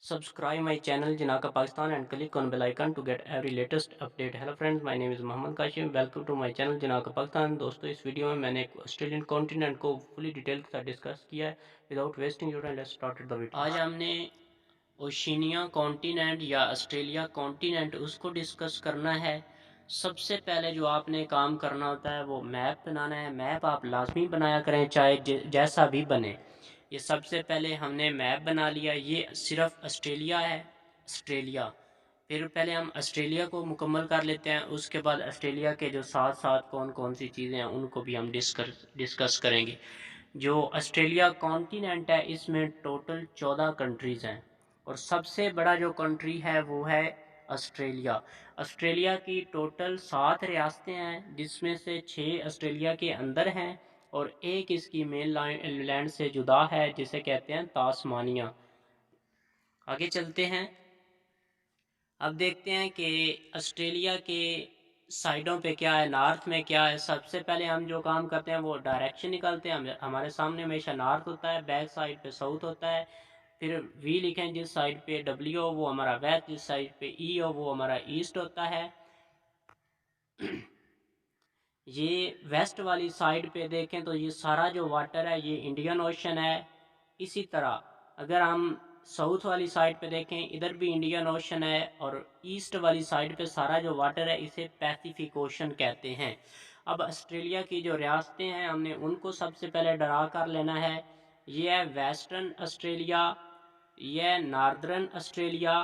Subscribe my channel Janaka Pakistan and click on bell icon to get every latest update. Hello friends, my name is Mohammad Qasim. Welcome to my channel जनाका पाकिस्तान. दोस्तों, इस video में मैंने एक Australian continent को fully detail के साथ discuss किया है. Without wasting your time, let's start the video. आज हमने ओशिनिया कॉन्टिनेंट या ऑस्ट्रेलिया कॉन्टिनेंट उसको डिस्कस करना है. सबसे पहले जो आपने काम करना होता है वो मैप बनाना है. मैप आप लाजमी बनाया करें, चाहे जैसा भी बने. ये सबसे पहले हमने मैप बना लिया. ये सिर्फ ऑस्ट्रेलिया है, ऑस्ट्रेलिया. फिर पहले हम ऑस्ट्रेलिया को मुकम्मल कर लेते हैं. उसके बाद ऑस्ट्रेलिया के जो साथ साथ कौन कौन सी चीज़ें हैं उनको भी हम डिस्कस करेंगे. जो ऑस्ट्रेलिया कॉन्टिनेंट है इसमें टोटल 14 कंट्रीज़ हैं और सबसे बड़ा जो कंट्री है वो है ऑस्ट्रेलिया. ऑस्ट्रेलिया की टोटल 7 रियासतें हैं जिसमें से 6 ऑस्ट्रेलिया के अंदर हैं और एक इसकी मेन लैंड से जुदा है जिसे कहते हैं तास्मानिया. आगे चलते हैं. अब देखते हैं कि ऑस्ट्रेलिया के साइडों पे क्या है, नॉर्थ में क्या है. सबसे पहले हम जो काम करते हैं वो डायरेक्शन निकालते हैं. हमारे सामने हमेशा नॉर्थ होता है, बैक साइड पे साउथ होता है. फिर वी लिखें जिस साइड पे डब्ल्यू हो वो हमारा वेस्ट, जिस साइड पे ई हो वो हमारा ईस्ट होता है. ये वेस्ट वाली साइड पे देखें तो ये सारा जो वाटर है ये इंडियन ओशन है. इसी तरह अगर हम साउथ वाली साइड पे देखें इधर भी इंडियन ओशन है और ईस्ट वाली साइड पे सारा जो वाटर है इसे पैसिफिक ओशन कहते हैं. अब ऑस्ट्रेलिया की जो रियासतें हैं हमने उनको सबसे पहले डरा कर लेना है. ये है वेस्टर्न ऑस्ट्रेलिया, ये है नॉर्दर्न ऑस्ट्रेलिया,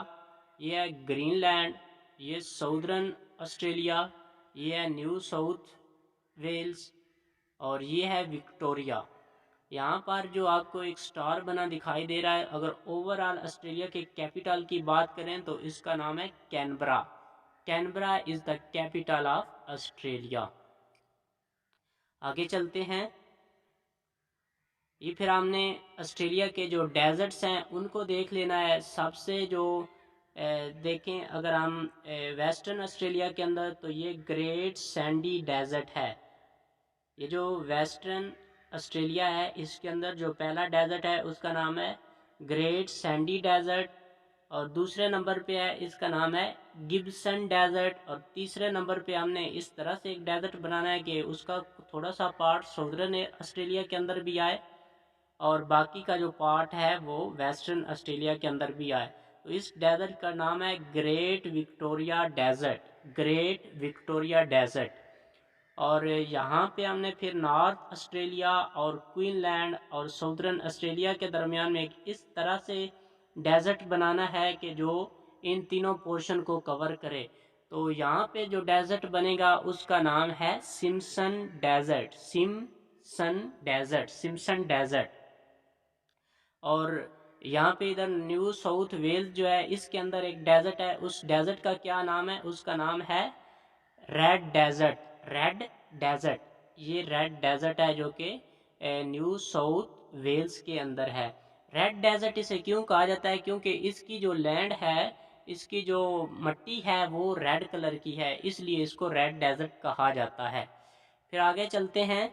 ये है ग्रीनलैंड, ये साउदर्न ऑस्ट्रेलिया, ये है न्यू साउथ वेल्स और ये है विक्टोरिया. यहाँ पर जो आपको एक स्टार बना दिखाई दे रहा है, अगर ओवरऑल ऑस्ट्रेलिया के कैपिटल की बात करें तो इसका नाम है Canberra. Canberra is the capital of Australia. आगे चलते हैं. ये फिर हमने ऑस्ट्रेलिया के जो डेजर्ट्स हैं उनको देख लेना है. सबसे जो देखें अगर हम वेस्टर्न ऑस्ट्रेलिया के अंदर तो ये ग्रेट सैंडी डेजर्ट है. ये जो वेस्टर्न ऑस्ट्रेलिया है इसके अंदर जो पहला डेजर्ट है उसका नाम है ग्रेट सैंडी डेजर्ट और दूसरे नंबर पे है इसका नाम है गिब्सन डेजर्ट और तीसरे नंबर पे हमने इस तरह से एक डेजर्ट बनाना है कि उसका थोड़ा सा पार्ट साउदर्न ऑस्ट्रेलिया के अंदर भी आए और बाकी का जो पार्ट है वो वेस्टर्न ऑस्ट्रेलिया के अंदर भी आए. तो इस डेजर्ट का नाम है great Victoria desert, great Victoria desert. और यहाँ पे हमने फिर नॉर्थ ऑस्ट्रेलिया और क्वीनलैंड और साउदर्न ऑस्ट्रेलिया के दरमियान में इस तरह से डेजर्ट बनाना है कि जो इन तीनों पोर्शन को कवर करे. तो यहाँ पे जो डेजर्ट बनेगा उसका नाम है सिम्पसन डेजर्ट, सिम्पसन डेजर्ट. और यहाँ पे इधर न्यू साउथ वेल्स जो है इसके अंदर एक डेजर्ट है. उस डेजर्ट का क्या नाम है? उसका नाम है रेड डेजर्ट, रेड डेजर्ट. ये रेड डेजर्ट है जो कि न्यू साउथ वेल्स के अंदर है. रेड डेजर्ट इसे क्यों कहा जाता है? क्योंकि इसकी जो लैंड है, इसकी जो मट्टी है वो रेड कलर की है, इसलिए इसको रेड डेजर्ट कहा जाता है. फिर आगे चलते हैं.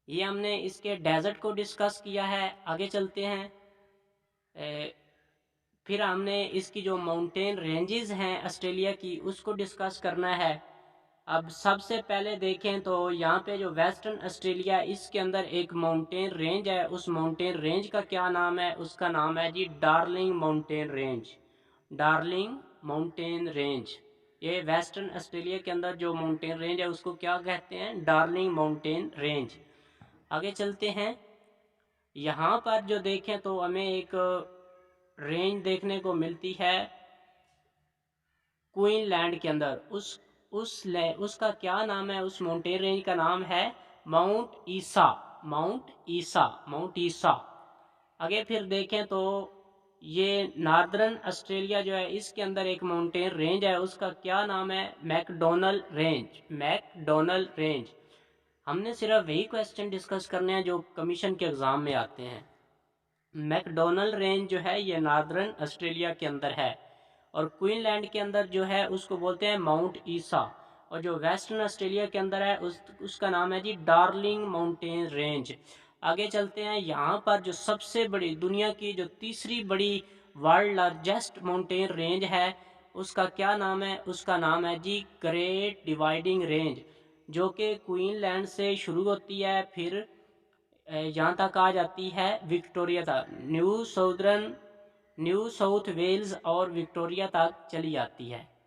ये हमने इसके डेजर्ट को डिस्कस किया है. आगे चलते हैं. फिर हमने इसकी जो माउंटेन रेंजेस हैं ऑस्ट्रेलिया की उसको डिस्कस करना है. अब सबसे पहले देखें तो यहाँ पे जो वेस्टर्न ऑस्ट्रेलिया इसके अंदर एक माउंटेन रेंज है. उस माउंटेन रेंज का क्या नाम है? उसका नाम है जी Darling mountain range, Darling mountain range. ये वेस्टर्न ऑस्ट्रेलिया के अंदर जो माउंटेन रेंज है उसको क्या कहते हैं? Darling mountain range. आगे चलते हैं. यहाँ पर जो देखें तो हमें एक रेंज देखने को मिलती है क्वीनलैंड के अंदर. उसका क्या नाम है? उस माउंटेन रेंज का नाम है माउंट ईसा, माउंट ईसा, माउंट ईसा. आगे फिर देखें तो ये नॉर्दर्न ऑस्ट्रेलिया जो है इसके अंदर एक माउंटेन रेंज है, उसका क्या नाम है? McDonnell range, McDonnell range. हमने सिर्फ वही क्वेश्चन डिस्कस करने हैं जो कमीशन के एग्ज़ाम में आते हैं. मैकडोनल रेंज जो है ये नॉर्दर्न ऑस्ट्रेलिया के अंदर है और क्वीनलैंड के अंदर जो है उसको बोलते हैं माउंट ईसा. और जो वेस्टर्न ऑस्ट्रेलिया के अंदर है उसका नाम है जी डार्लिंग माउंटेन रेंज. आगे चलते हैं, यहाँ पर जो सबसे बड़ी दुनिया की जो तीसरी बड़ी वर्ल्ड लार्जेस्ट माउंटेन रेंज है उसका क्या नाम है? उसका नाम है जी ग्रेट डिवाइडिंग रेंज, जो कि क्वीनलैंड से शुरू होती है, फिर यहाँ तक आ जाती है विक्टोरिया तक, न्यू साउथ वेल्स और विक्टोरिया तक चली जाती है।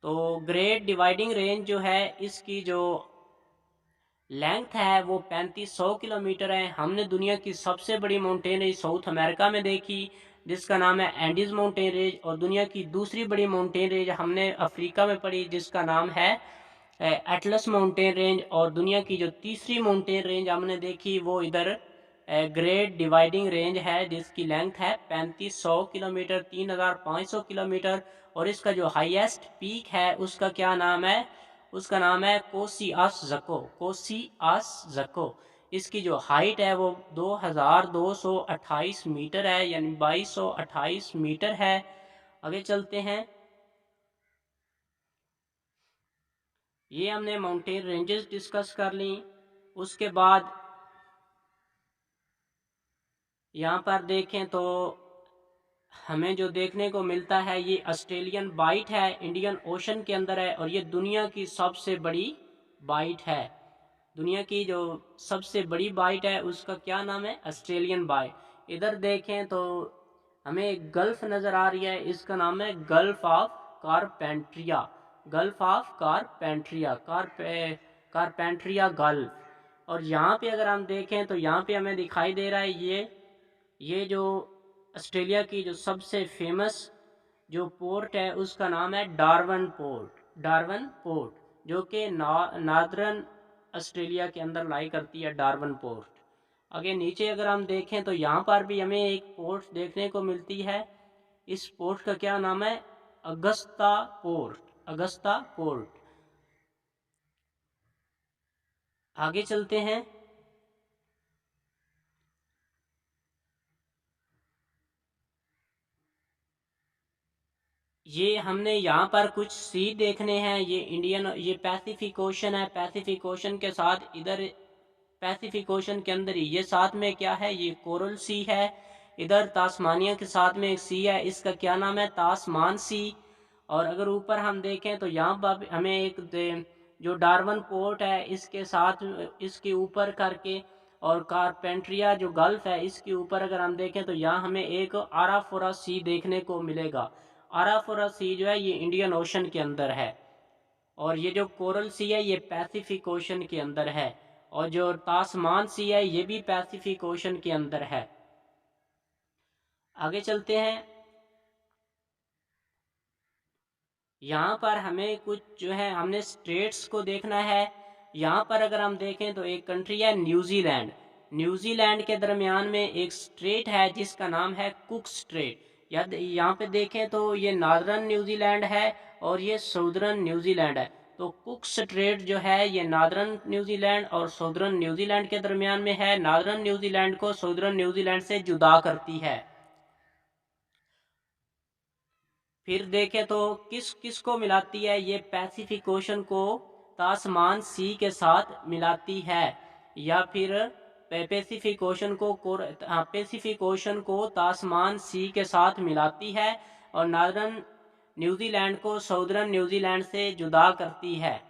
तो ग्रेट डिवाइडिंग रेंज जो है इसकी जो लेंथ है वो 3500 किलोमीटर है। हमने दुनिया की सबसे बड़ी माउंटेन रेंज साउथ अमेरिका में देखी जिसका नाम है एंडीज माउंटेन रेंज, और दुनिया की दूसरी बड़ी माउंटेन रेंज हमने अफ्रीका में पढ़ी जिसका नाम है एटलस माउंटेन रेंज, और दुनिया की जो तीसरी माउंटेन रेंज हमने देखी वो इधर ग्रेट डिवाइडिंग रेंज है जिसकी लेंथ है 3500 किलोमीटर, 3500 किलोमीटर। और इसका जो हाईएस्ट पीक है उसका क्या नाम है? उसका नाम है कोसी आस जको। इसकी जो हाइट है वो 2228 मीटर है, यानी 2228 मीटर है। आगे चलते हैं, ये हमने माउंटेन रेंजेस डिस्कस कर ली। उसके बाद यहाँ पर देखें तो हमें जो देखने को मिलता है ये ऑस्ट्रेलियन बाइट है, इंडियन ओशन के अंदर है, और ये दुनिया की सबसे बड़ी बाइट है। दुनिया की जो सबसे बड़ी बाइट है उसका क्या नाम है? Australian bight. इधर देखें तो हमें एक गल्फ नज़र आ रही है, इसका नाम है gulf of Carpentaria, gulf of Carpentaria, Carpentaria gulf. और यहाँ पे अगर हम देखें तो यहाँ पे हमें दिखाई दे रहा है ये जो ऑस्ट्रेलिया की जो सबसे फेमस जो पोर्ट है उसका नाम है डार्वन पोर्ट, डार्वन पोर्ट, जो कि नॉर्दर्न ऑस्ट्रेलिया के अंदर लाई करती है डार्वन पोर्ट। आगे नीचे अगर हम देखें तो यहाँ पर भी हमें एक पोर्ट देखने को मिलती है, इस पोर्ट का क्या नाम है? Augusta port, Augusta port. आगे चलते हैं, ये हमने यहाँ पर कुछ सी देखने हैं, ये पैसिफिक ओशन है, पैसिफिक ओशन के साथ इधर पैसिफिक ओशन के अंदर ही ये साथ में क्या है? ये कोरल सी है। इधर तास्मानिया के साथ में एक सी है, इसका क्या नाम है? तास्मान सी। और अगर ऊपर हम देखें तो यहाँ पर हमें जो डार्वन पोर्ट है इसके साथ इसके ऊपर करके, और कारपेंट्रिया जो गल्फ है इसके ऊपर अगर हम देखें तो यहाँ हमें एक आराफोरा सी देखने को मिलेगा। आराफोरा सी जो है ये इंडियन ओशन के अंदर है, और ये जो कोरल सी है ये पैसिफिक ओशन के अंदर है, और जो तास्मान सी है ये भी पैसिफिक ओशन के अंदर है। आगे चलते हैं, यहाँ पर हमें कुछ जो है हमने स्टेट्स को देखना है। यहाँ पर अगर हम देखें तो एक कंट्री है न्यूजीलैंड, न्यूजीलैंड के दरमियान में एक स्ट्रेट है जिसका नाम है कुक स्ट्रेट। यहाँ पे देखें तो ये नॉर्दर्न न्यूजीलैंड है और ये साउदर्न न्यूजीलैंड है। तो कुक स्ट्रेट जो है ये नॉर्दर्न न्यूजीलैंड और साउदर्न न्यूजीलैंड के दरमियान में है, नॉर्दर्न न्यूजीलैंड को साउदर्न न्यूजीलैंड से जुदा करती है। फिर देखें तो किस किस को मिलाती है? ये पैसिफिक ओशन को तास्मान सी के साथ मिलाती है, या फिर पैसिफिक ओशन को तास्मान सी के साथ मिलाती है, और नॉर्दर्न न्यूजीलैंड को साउदर्न न्यूजीलैंड से जुदा करती है।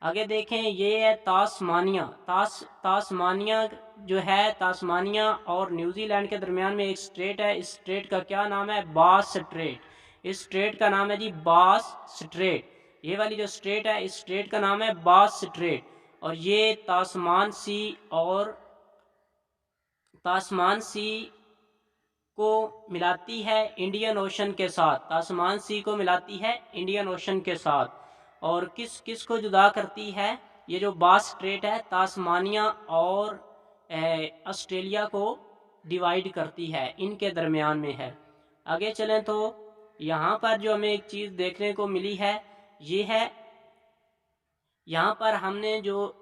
आगे देखें, ये है तास्मानिया। तास्मानिया जो है, तास्मानिया और न्यूजीलैंड के दरमियान में एक स्ट्रेट है, इस स्ट्रेट का क्या नाम है? बास स्ट्रेट। इस स्ट्रेट का नाम है जी बास स्ट्रेट। ये वाली जो स्ट्रेट है इस स्ट्रेट का नाम है बास स्ट्रेट, और ये तास्मान सी को मिलाती है इंडियन ओशन के साथ, तास्मान सी को मिलाती है इंडियन ओशन के साथ। और किस किस को जुदा करती है? ये जो बास स्ट्रेट है तास्मानिया और ऑस्ट्रेलिया को डिवाइड करती है, इनके दरमियान में है। आगे चलें तो यहाँ पर जो हमें एक चीज़ देखने को मिली है ये है, यहाँ पर हमने जो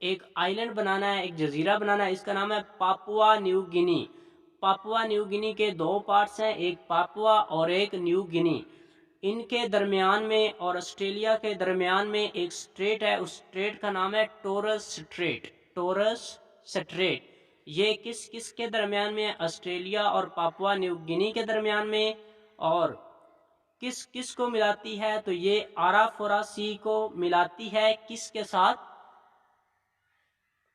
एक आइलैंड बनाना है, एक जजीरा बनाना है, इसका नाम है Papua New Guinea. Papua New Guinea के दो पार्ट्स हैं, एक पापुआ और एक न्यू गिनी। इनके दरमियान में और ऑस्ट्रेलिया के दरमियान में एक स्ट्रेट है, उस स्ट्रेट का नाम है टोरस स्ट्रेट, टोरस स्ट्रेट। ये किस किस के दरमियान में है? ऑस्ट्रेलिया और पापुआ न्यू गिनी के दरमियान में। और किस किस को मिलाती है? तो ये आराफोरा सी को मिलाती है किसके साथ?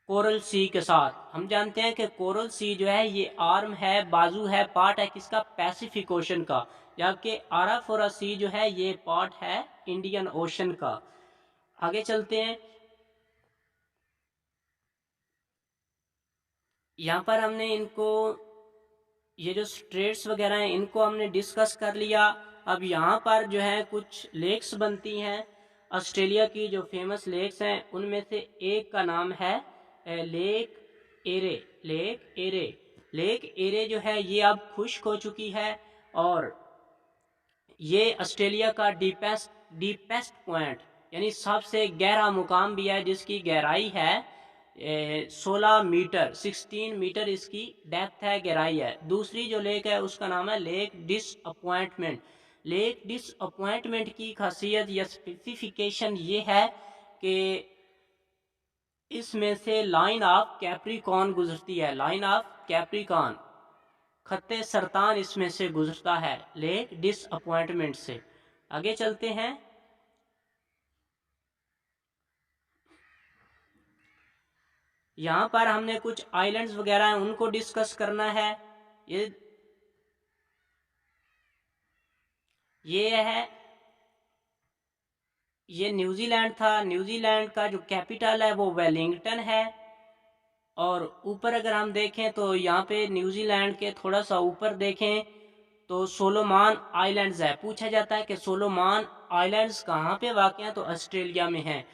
कोरल सी के साथ। हम जानते हैं कि कोरल सी जो है ये आर्म है, बाजू है, पार्ट है किसका? पैसिफिक ओशन का। जबकि आराफोरा सी जो है ये पार्ट है इंडियन ओशन का। आगे चलते हैं। यहाँ पर हमने इनको, ये जो स्ट्रेट्स वगैरह हैं इनको हमने डिस्कस कर लिया। अब यहाँ पर जो है कुछ लेक्स बनती हैं ऑस्ट्रेलिया की, जो फेमस लेक्स हैं उनमें से एक का नाम है lake array. Lake array, lake array जो है ये अब खुश्क हो चुकी है और ये ऑस्ट्रेलिया का डीपेस्ट पॉइंट यानी सबसे गहरा मुकाम भी है, जिसकी गहराई है 16 मीटर, 16 मीटर इसकी डेप्थ है, गहराई है। दूसरी जो लेक है उसका नाम है लेक डिसअपॉइंटमेंट। लेक डिसअपॉइंटमेंट की खासियत या स्पेसिफिकेशन ये है कि इसमें से लाइन ऑफ कैप्रिकॉर्न गुजरती है। लाइन ऑफ कैप्रिकॉर्न, खत्ते सरतान इसमें से गुजरता है लेक डिसअपॉइंटमेंट से। आगे चलते हैं। यहाँ पर हमने कुछ आइलैंड्स वगैरह हैं उनको डिस्कस करना है। ये न्यूजीलैंड था। न्यूजीलैंड का जो कैपिटल है वो वेलिंगटन है। और ऊपर अगर हम देखें तो यहाँ पे न्यूजीलैंड के थोड़ा सा ऊपर देखें तो सोलोमन आइलैंड्स है। पूछा जाता है कि सोलोमन आइलैंड्स कहाँ पे वाक़ हैं? तो ऑस्ट्रेलिया में हैं।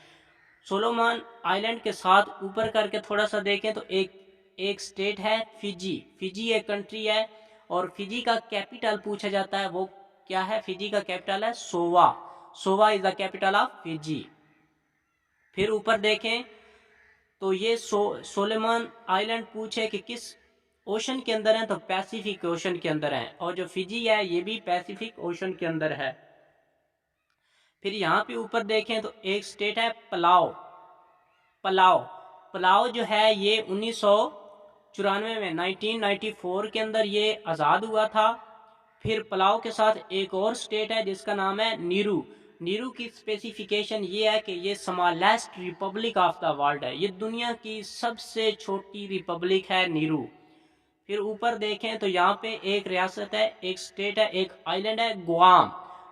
सोलोमन आइलैंड के साथ ऊपर करके थोड़ा सा देखें तो एक स्टेट है फिजी। फिजी एक कंट्री है और फिजी का कैपिटल पूछा जाता है वो क्या है? फिजी का कैपिटल है Suva. Suva is the capital of Fiji. फिर ऊपर देखें तो ये सोलोमन आइलैंड पूछे कि किस ओशन के अंदर है? तो पैसिफिक ओशन के अंदर है। और जो फिजी है ये भी पैसिफिक ओशन के अंदर है। फिर यहाँ पे ऊपर देखें तो एक स्टेट है पलाओ। पलाओ, पलाओ जो है ये 1994 में 1994 के अंदर ये आज़ाद हुआ था। फिर पलाओ के साथ एक और स्टेट है जिसका नाम है नीरू। नीरू की स्पेसिफिकेशन ये है कि ये smallest Republic of the world है। ये दुनिया की सबसे छोटी रिपब्लिक है नीरू। फिर ऊपर देखें तो यहाँ पे एक रियासत है, एक स्टेट है, एक आइलैंड है गुआम।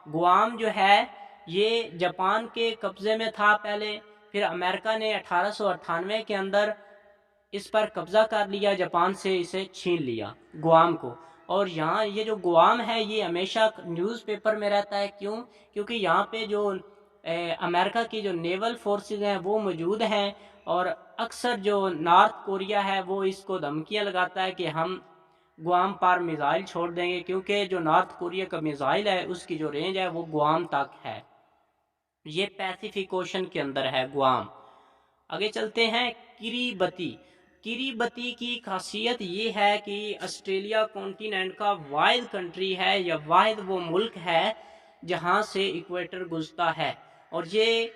गुआम जो है ये जापान के कब्जे में था पहले, फिर अमेरिका ने 1898 के अंदर इस पर कब्जा कर लिया, जापान से इसे छीन लिया गुआम को। और यहाँ ये जो गुआम है ये हमेशा न्यूज़पेपर में रहता है। क्यों? क्योंकि यहाँ पे जो अमेरिका की जो नेवल फोर्सेस हैं वो मौजूद हैं और अक्सर जो नॉर्थ कोरिया है वो इसको धमकियाँ लगाता है कि हम गुआम पर मिसाइल छोड़ देंगे, क्योंकि जो नॉर्थ कोरिया का मिसाइल है उसकी जो रेंज है वो गुआम तक है। ये पैसिफिक ओशन के अंदर है गुआम। आगे चलते हैं। किरीबती। किरीबती की खासियत ये है कि ऑस्ट्रेलिया कॉन्टिनेंट का वाहिद कंट्री है या वाहिद वो मुल्क है जहाँ से इक्वेटर गुजरता है और ये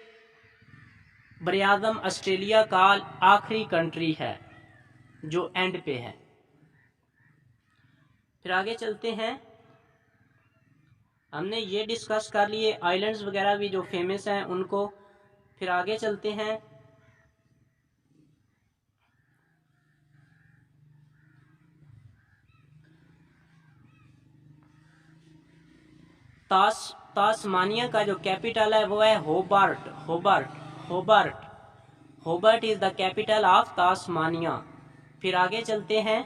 बरआज़म ऑस्ट्रेलिया का आखिरी कंट्री है जो एंड पे है। फिर आगे चलते हैं। हमने ये डिस्कस कर लिए आइलैंड्स वगैरह भी जो फेमस हैं उनको। फिर आगे चलते हैं। तास्मानिया का जो कैपिटल है वो है Hobart. Hobart, Hobart, Hobart is the capital of Tasmania. फिर आगे चलते हैं।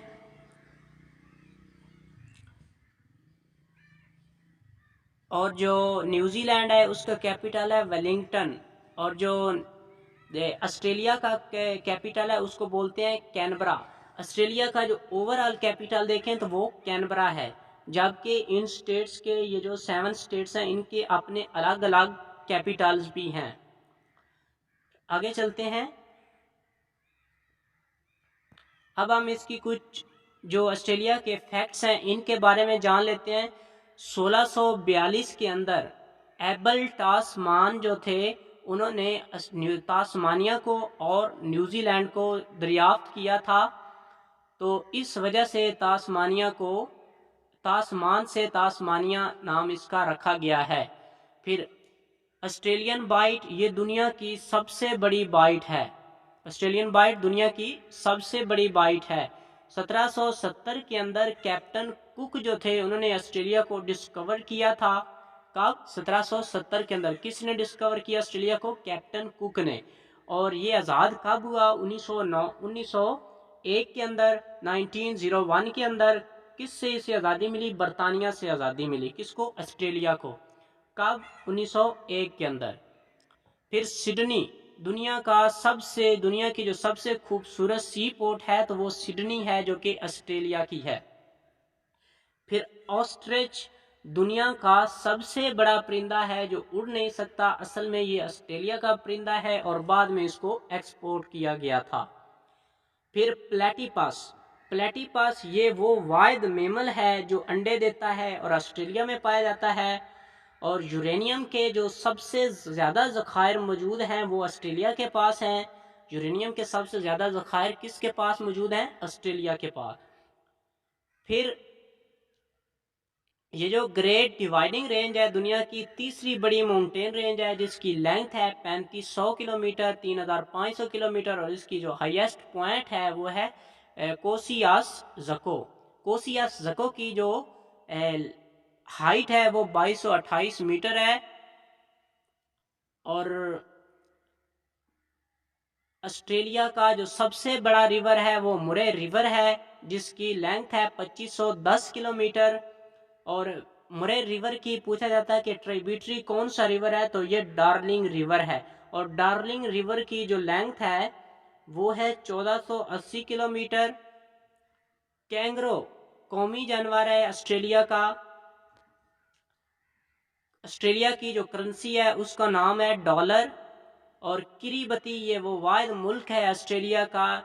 और जो न्यूजीलैंड है उसका कैपिटल है वेलिंगटन और जो ऑस्ट्रेलिया का कैपिटल है उसको बोलते हैं कैनबरा। ऑस्ट्रेलिया का जो ओवरऑल कैपिटल देखें तो वो कैनबरा है, जबकि इन स्टेट्स के ये जो 7 स्टेट्स हैं इनके अपने अलग अलग कैपिटल्स भी हैं। आगे चलते हैं। अब हम इसकी कुछ जो ऑस्ट्रेलिया के फैक्ट्स हैं इनके बारे में जान लेते हैं। 1642 के अंदर एबल टास्मान जो थे उन्होंने तास्मानिया को और न्यूजीलैंड को दरियाफ्त किया था। तो इस वजह से तास्मानिया को तास्मान से तास्मानिया नाम इसका रखा गया है। फिर ऑस्ट्रेलियन बाइट, ये दुनिया की सबसे बड़ी बाइट है। ऑस्ट्रेलियन बाइट दुनिया की सबसे बड़ी बाइट है। 1770 के अंदर कैप्टन कुक जो थे उन्होंने ऑस्ट्रेलिया को डिस्कवर किया था। कब? 1770 के अंदर। किसने डिस्कवर किया ऑस्ट्रेलिया को? कैप्टन कुक ने। और ये आज़ाद कब हुआ? 1901 के अंदर, 1901 के अंदर। किससे इसे आज़ादी मिली? बरतानिया से आज़ादी मिली। किसको? ऑस्ट्रेलिया को। कब? 1901 के अंदर। फिर सिडनी, दुनिया की जो सबसे खूबसूरत सी पोर्ट है तो वो सिडनी है, जो कि ऑस्ट्रेलिया की है। फिर ऑस्ट्रिच दुनिया का सबसे बड़ा परिंदा है जो उड़ नहीं सकता। असल में ये ऑस्ट्रेलिया का परिंदा है और बाद में इसको एक्सपोर्ट किया गया था। फिर प्लेटिपस ये वो वाहिद मेमल है जो अंडे देता है और ऑस्ट्रेलिया में पाया जाता है। और यूरेनियम के जो सबसे ज़्यादा ज़खायर मौजूद हैं वो ऑस्ट्रेलिया के पास हैं। यूरेनियम के सबसे ज़्यादा ज़खायर किसके पास मौजूद हैं? ऑस्ट्रेलिया के पास। फिर ये जो ग्रेट डिवाइडिंग रेंज है दुनिया की तीसरी बड़ी माउंटेन रेंज है, जिसकी लेंथ है 3500 किलोमीटर, 3500 किलोमीटर। और इसकी जो हाईएस्ट पॉइंट है वो है कोसियास जको की जो हाइट है वो 2228 मीटर है। और ऑस्ट्रेलिया का जो सबसे बड़ा रिवर है वो मुरे रिवर है, जिसकी लेंथ है 2510 किलोमीटर। और मुरे रिवर की पूछा जाता है कि ट्रिब्यूटरी कौन सा रिवर है, तो ये डार्लिंग रिवर है। और डार्लिंग रिवर की जो लेंथ है वो है 1480 किलोमीटर। कैंगरो कौमी जानवर है ऑस्ट्रेलिया का। ऑस्ट्रेलिया की जो करेंसी है उसका नाम है डॉलर। और किरीबती ये वो वाहिद मुल्क है ऑस्ट्रेलिया का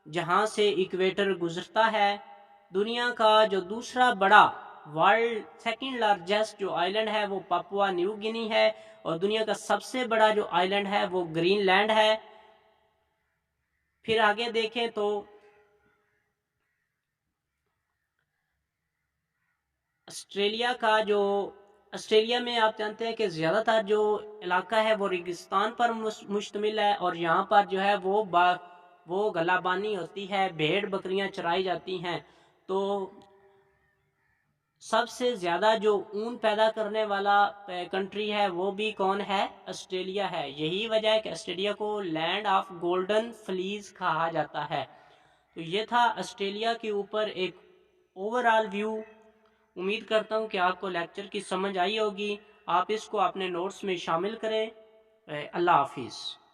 जहां से इक्वेटर गुजरता है। दुनिया का जो दूसरा बड़ा वर्ल्ड सेकंड लार्जेस्ट जो आइलैंड है वो पापुआ न्यू गिनी है। और दुनिया का सबसे बड़ा जो आइलैंड है वो ग्रीनलैंड है। फिर आगे देखें तो ऑस्ट्रेलिया में आप जानते हैं कि ज़्यादातर जो इलाका है वो रेगिस्तान पर मुश्तमिल है। और यहाँ पर जो है वो गलाबानी होती है, भेड़ बकरियाँ चराई जाती हैं। तो सबसे ज़्यादा जो ऊन पैदा करने वाला कंट्री है वो भी कौन है? ऑस्ट्रेलिया है। यही वजह है कि ऑस्ट्रेलिया को लैंड ऑफ गोल्डन फ्लीज कहा जाता है। तो ये था ऑस्ट्रेलिया के ऊपर एक ओवरऑल व्यू। उम्मीद करता हूँ कि आपको लेक्चर की समझ आई होगी। आप इसको अपने नोट्स में शामिल करें। अल्लाह हाफिज़।